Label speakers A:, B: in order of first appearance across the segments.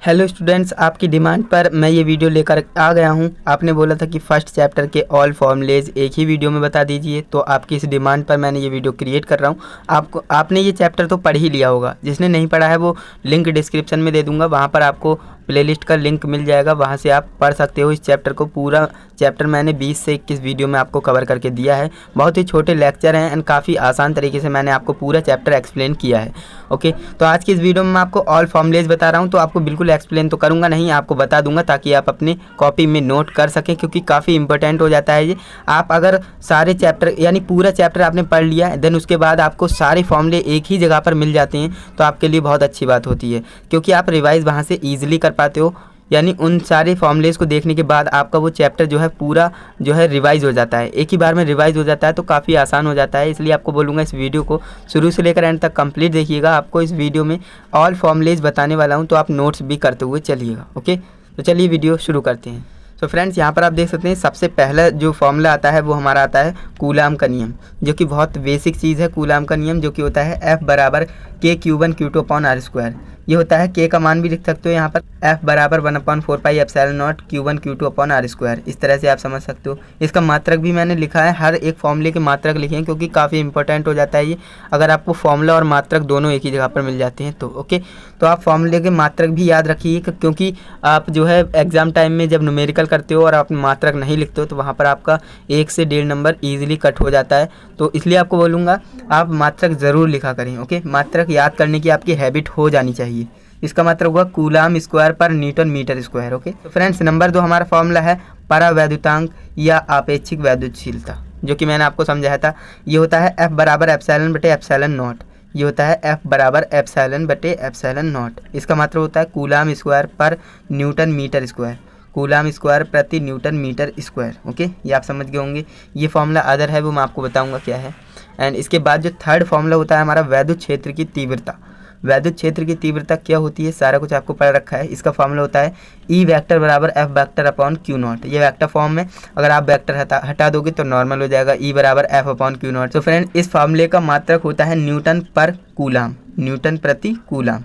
A: Hello students, आपकी demand पर मैं ये वीडियो लेकर आ गया हूँ। आपने बोला था कि फर्स्ट चैप्टर के ऑल फॉर्मूलेज एक ही वीडियो में बता दीजिए, तो आपकी इस डिमांड पर मैंने ये वीडियो क्रिएट कर रहा हूँ। आपने ये चैप्टर तो पढ़ ही लिया होगा। जिसने नहीं पढ़ा है वो लिंक डिस्क्रिप्शन में दे दूँगा, वहाँ पर आपको प्लेलिस्ट का लिंक मिल जाएगा, वहाँ से आप पढ़ सकते हो इस चैप्टर को। पूरा चैप्टर मैंने 20 से 21 वीडियो में आपको कवर करके दिया है। बहुत ही छोटे लेक्चर हैं एंड काफ़ी आसान तरीके से मैंने आपको पूरा चैप्टर एक्सप्लेन किया है। ओके, तो आज की इस वीडियो में मैं आपको ऑल फॉर्मूलेज बता रहा हूँ, तो आपको बिल्कुल एक्सप्लेन तो करूँगा नहीं, आपको बता दूंगा ताकि आप अपनी कॉपी में नोट कर सकें, क्योंकि काफ़ी इंपॉर्टेंट हो जाता है ये। आप अगर सारे चैप्टर यानी पूरा चैप्टर आपने पढ़ लिया देन उसके बाद आपको सारे फॉर्मूले एक ही जगह पर मिल जाते हैं, तो आपके लिए बहुत अच्छी बात होती है, क्योंकि आप रिवाइज़ वहाँ से ईजिली कर पाते हो। यानी उन सारे फॉर्मूलेज को देखने के बाद आपका वो चैप्टर जो है पूरा जो है रिवाइज़ हो जाता है, एक ही बार में रिवाइज़ हो जाता है, तो काफ़ी आसान हो जाता है। इसलिए आपको बोलूँगा इस वीडियो को शुरू से लेकर एंड तक कंप्लीट देखिएगा। आपको इस वीडियो में ऑल फॉर्मूलेज बताने वाला हूँ, तो आप नोट्स भी करते हुए चलिएगा। ओके, तो चलिए वीडियो शुरू करते हैं। तो फ्रेंड्स, यहाँ पर आप देख सकते हैं सबसे पहला जो फॉर्मूला आता है वो हमारा आता है कूलाम का नियम, जो कि बहुत बेसिक चीज़ है। कूलाम का नियम जो कि होता है F बराबर K Q1 Q2 upon R square. ये होता है K का मान भी लिख सकते हो यहाँ पर F बराबर 1/4 pi epsilon not Q1 Q2 upon R square. इस तरह से आप समझ सकते हो। इसका मात्रक भी मैंने लिखा है, हर एक फॉर्मूले के मात्रक लिखे हैं, क्योंकि काफ़ी इंपॉर्टेंट हो जाता है ये। अगर आपको फॉर्मूला और मात्रक दोनों एक ही जगह पर मिल जाते हैं तो ओके, तो आप फॉर्मूले के मात्रक भी याद रखिए, क्योंकि आप जो है एग्ज़ाम टाइम में जब न्यूमेरिकल करते हो और आप मात्रक नहीं लिखते हो तो वहाँ पर आपका 1 से 1.5 नंबर ईजिली कट हो जाता है। तो इसलिए आपको बोलूँगा आप मात्रक ज़रूर लिखा करें। ओके, मात्रक याद करने की आपकी हैबिट हो जानी चाहिए। इसका मतलब होगा कूलाम स्क्वायर पर न्यूटन मीटर स्क्वायर। ओके, तो फ्रेंड्स नंबर 2 हमारा फॉर्मूला है परावैद्युतांक या आपेक्षिक वैद्युतशीलता, जो कि मैंने आपको समझाया था। ये होता है F बराबर एप्सिलॉन बटे एप्सिलॉन नॉट। ये होता है F बराबर एप्सिलॉन बटे एप्सिलॉन नॉट। इसका मतलब होता है कूलाम स्क्वायर पर newton metre square, coulomb square प्रति न्यूटन मीटर स्क्वायर। ओके, ये आप समझ गए होंगे। ये फॉर्मूला अदर है, वो मैं आपको बताऊंगा क्या है। एंड इसके बाद जो थर्ड फॉर्मूला होता है हमारा वैद्युत क्षेत्र की तीव्रता। वैद्युत क्षेत्र की तीव्रता क्या होती है, सारा कुछ आपको पढ़ रखा है। इसका फॉर्मूला होता है E वेक्टर बराबर F vector upon Q not. ये वेक्टर फॉर्म में अगर आप वेक्टर हटा दोगे तो नॉर्मल हो जाएगा E बराबर F अपॉन Q नॉट। तो फ्रेंड इस फॉर्मूले का मात्रक होता है न्यूटन पर कूलाम, न्यूटन प्रति कूलाम।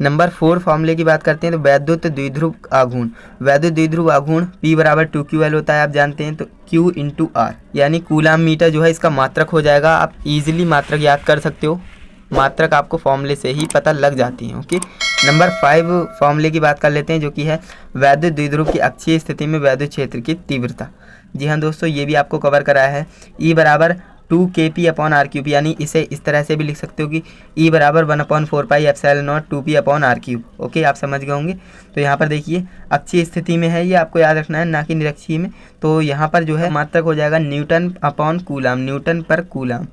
A: नंबर 4 फॉर्मूले की बात करते हैं तो वैद्युत द्विध्रुव आघूर्ण। वैद्युत द्विध्रुव आघूर्ण P बराबर 2QL होता है, आप जानते हैं। तो Q इंटू R यानी कूलाम मीटर जो है इसका मात्रक हो जाएगा। आप इजीली मात्रक याद कर सकते हो, मात्रक आपको फॉर्मूले से ही पता लग जाती है। ओके, नंबर 5 फॉर्मूले की बात कर लेते हैं, जो कि है वैद्युत द्विध्रुव की अक्षीय स्थिति में वैद्युत क्षेत्र की तीव्रता। जी हाँ दोस्तों, ये भी आपको कवर कराया है। E बराबर 2kp अपॉन आर क्यूब, यानी इसे इस तरह से भी लिख सकते हो कि E बराबर 1/4 pi epsilon naught 2p upon r cube. Okay, आप समझ गए होंगे। तो यहाँ पर देखिए अक्षीय स्थिति में है, ये आपको याद रखना है, ना कि निरक्षीय में। तो यहाँ पर जो है मात्रक हो जाएगा न्यूटन अपॉन कूलाम, न्यूटन पर कूलाम,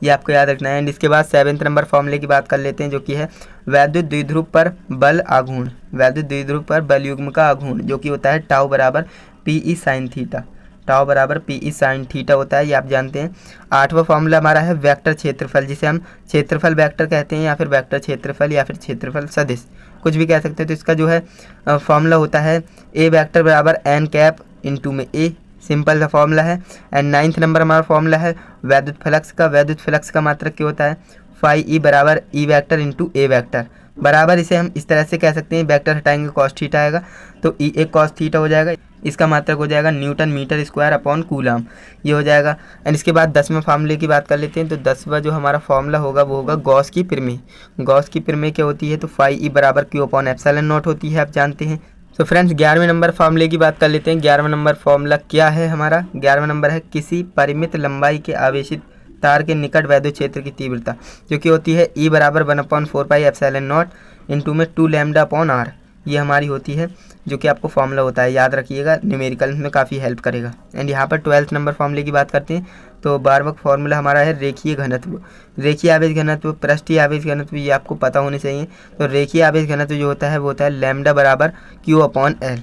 A: ये आपको याद रखना है। एंड इसके बाद 7 नंबर फॉर्मूले की बात कर लेते हैं, जो कि है वैद्युत द्विध्रुव पर बल आघूर्ण। वैद्युत द्विध्रुव पर बल युग्म का आघूर्ण, जो कि होता है टाउ बराबर PE साइन थीटा। टाउ बराबर PE साइन थीटा होता है, ये आप जानते हैं। 8वां फॉर्मूला हमारा है वेक्टर क्षेत्रफल, जिसे हम क्षेत्रफल वेक्टर कहते हैं, या फिर वेक्टर क्षेत्रफल, या फिर क्षेत्रफल सदिश, कुछ भी कह सकते हैं। तो इसका जो है फॉर्मूला होता है A वेक्टर बराबर n कैप इंटू में A, सिंपल सा फॉर्मूला है। एंड 9th नंबर हमारा फॉर्मूला है वैद्युत फ्लक्स का। वैद्युत फ्लक्स का मात्रक क्या होता है फाई E बराबर E vector into A vector, बराबर इसे हम इस तरह से कह सकते हैं, वेक्टर हटाएंगे कॉस थीटा आएगा, तो E एक कॉस थीटा हो जाएगा। इसका मात्रक हो जाएगा newton metre square upon coulomb, ये हो जाएगा। एंड इसके बाद 10वें फार्मूले की बात कर लेते हैं। तो 10वां जो हमारा फॉर्मूला होगा वो होगा गॉस की प्रमेय। गॉस की प्रमेय क्या होती है, तो फाई E बराबर Q अपॉन एप्सिलॉन नॉट होती है, आप जानते हैं। तो फ्रेंड्स 11वें नंबर फॉर्मूले की बात कर लेते हैं। 11वां नंबर फॉर्मूला क्या है हमारा, 11वां नंबर है किसी परिमित लंबाई के आवेशित तार के निकट वैद्युत क्षेत्र की तीव्रता, जो कि होती है E बराबर 1/4 पाई एप्सिलॉन नॉट इंटू में 2 लैम्डा अपॉन R। ये हमारी होती है, जो कि आपको फॉर्मूला होता है, याद रखिएगा, न्यूमेरिकल में काफ़ी हेल्प करेगा। एंड यहाँ पर 12th नंबर फॉर्मूले की बात करते हैं। तो 12वां फॉर्मूला हमारा है रेखीय घनत्व। रेखीय आवेश घनत्व, पृष्ठीय आवेश घनत्व, ये आपको पता होने चाहिए। तो रेखीय आवेश घनत्व जो होता है वो होता है लैम्डा बराबर Q अपॉन L।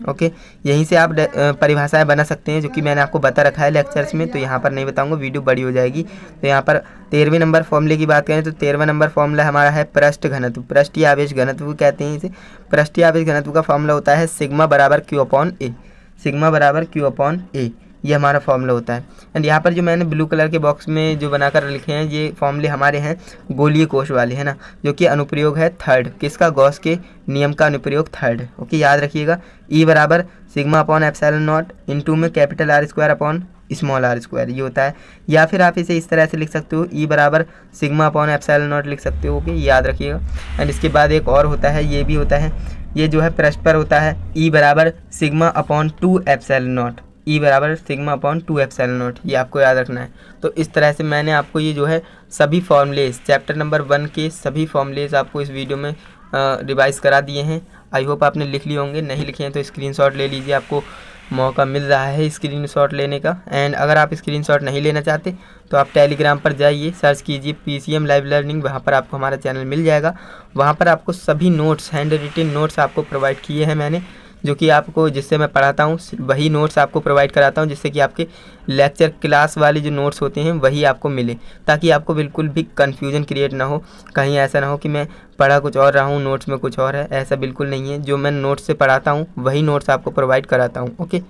A: ओके, यहीं से आप परिभाषाएं बना सकते हैं, जो कि मैंने आपको बता रखा है लेक्चर्स में, तो यहाँ पर नहीं बताऊंगा, वीडियो बड़ी हो जाएगी। तो यहाँ पर 13वें नंबर फॉर्मूले की बात करें तो 13वां नंबर फॉर्मूला हमारा है पृष्ठ घनत्व, पृष्ठीय आवेश घनत्व कहते हैं इसे। पृष्ठीय आवेश घनत्व का फॉर्मूला होता है सिग्मा बराबर Q अपॉन A, सिग्मा बराबर Q अपॉन A। ये हमारा फॉर्मूला होता है। एंड यहाँ पर जो मैंने ब्लू कलर के बॉक्स में जो बनाकर लिखे हैं ये फॉर्मूले हमारे हैं गोलीय कोश वाले, है ना, जो कि अनुप्रयोग है थर्ड, किसका, गॉस के नियम का अनुप्रयोग थर्ड। ओके, याद रखिएगा। ई बराबर sigma upon epsilon not into में capital R square upon small R square, ये होता है। या फिर आप इसे इस तरह से लिख सकते हो, ई बराबर सिग्मा अपॉन एप्सिलॉन नॉट लिख सकते हो। ओके, याद रखिएगा। एंड इसके बाद एक और होता है, ये भी होता है, ये जो है पृष्ठ पर होता है, ई बराबर सिग्मा अपॉन 2 एप्सिलॉन नॉट, ई बराबर सिग्मा अपॉन 2 एप्सिलॉन नॉट, ये आपको याद रखना है। तो इस तरह से मैंने आपको ये जो है सभी फॉर्मूलेज चैप्टर नंबर 1 के सभी फॉर्मूलेज आपको इस वीडियो में रिवाइज करा दिए हैं। आई होप आपने लिख लिए होंगे, नहीं लिखे हैं तो स्क्रीनशॉट ले लीजिए, आपको मौका मिल रहा है स्क्रीनशॉट लेने का। एंड अगर आप स्क्रीनशॉट नहीं लेना चाहते तो आप टेलीग्राम पर जाइए, सर्च कीजिए PCM लाइव लर्निंग, वहाँ पर आपको हमारा चैनल मिल जाएगा। वहाँ पर आपको सभी नोट्स, हैंड रिटन नोट्स आपको प्रोवाइड किए हैं मैंने, जो कि आपको, जिससे मैं पढ़ाता हूँ वही नोट्स आपको प्रोवाइड कराता हूँ, जिससे कि आपके लेक्चर क्लास वाले जो नोट्स होते हैं वही आपको मिले, ताकि आपको बिल्कुल भी कन्फ्यूजन क्रिएट ना हो। कहीं ऐसा ना हो कि मैं पढ़ा कुछ और रहा हूँ, नोट्स में कुछ और है, ऐसा बिल्कुल नहीं है। जो मैं नोट्स से पढ़ाता हूँ वही नोट्स आपको प्रोवाइड कराता हूँ। ओके,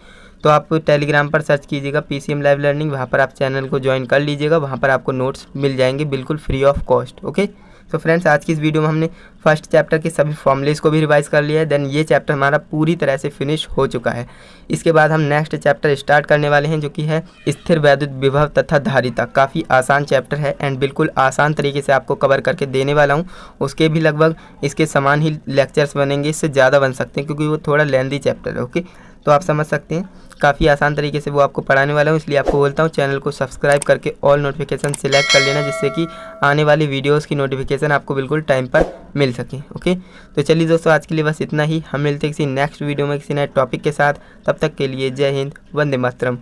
A: तो आप टेलीग्राम पर सर्च कीजिएगा PCM लाइव लर्निंग, वहाँ पर आप चैनल को ज्वाइन कर लीजिएगा, वहाँ पर आपको नोट्स मिल जाएंगे बिल्कुल फ्री ऑफ कॉस्ट। ओके, तो फ्रेंड्स आज की इस वीडियो में हमने फर्स्ट चैप्टर के सभी फॉर्मूलेज को भी रिवाइज कर लिया है। देन ये चैप्टर हमारा पूरी तरह से फिनिश हो चुका है। इसके बाद हम नेक्स्ट चैप्टर स्टार्ट करने वाले हैं, जो कि है स्थिर वैद्युत विभव तथा धारिता। काफ़ी आसान चैप्टर है एंड बिल्कुल आसान तरीके से आपको कवर करके देने वाला हूँ। उसके भी लगभग इसके समान ही लेक्चर्स बनेंगे, इससे ज़्यादा बन सकते हैं क्योंकि वो थोड़ा लेंथी चैप्टर है। ओके, तो आप समझ सकते हैं काफ़ी आसान तरीके से वो आपको पढ़ाने वाला हूँ, इसलिए आपको बोलता हूँ चैनल को सब्सक्राइब करके ऑल नोटिफिकेशन सिलेक्ट कर लेना, जिससे कि आने वाली वीडियोस की नोटिफिकेशन आपको बिल्कुल टाइम पर मिल सके। ओके, तो चलिए दोस्तों आज के लिए बस इतना ही। हम मिलते हैं किसी नेक्स्ट वीडियो में किसी नए टॉपिक के साथ। तब तक के लिए जय हिंद, वंदे मातरम।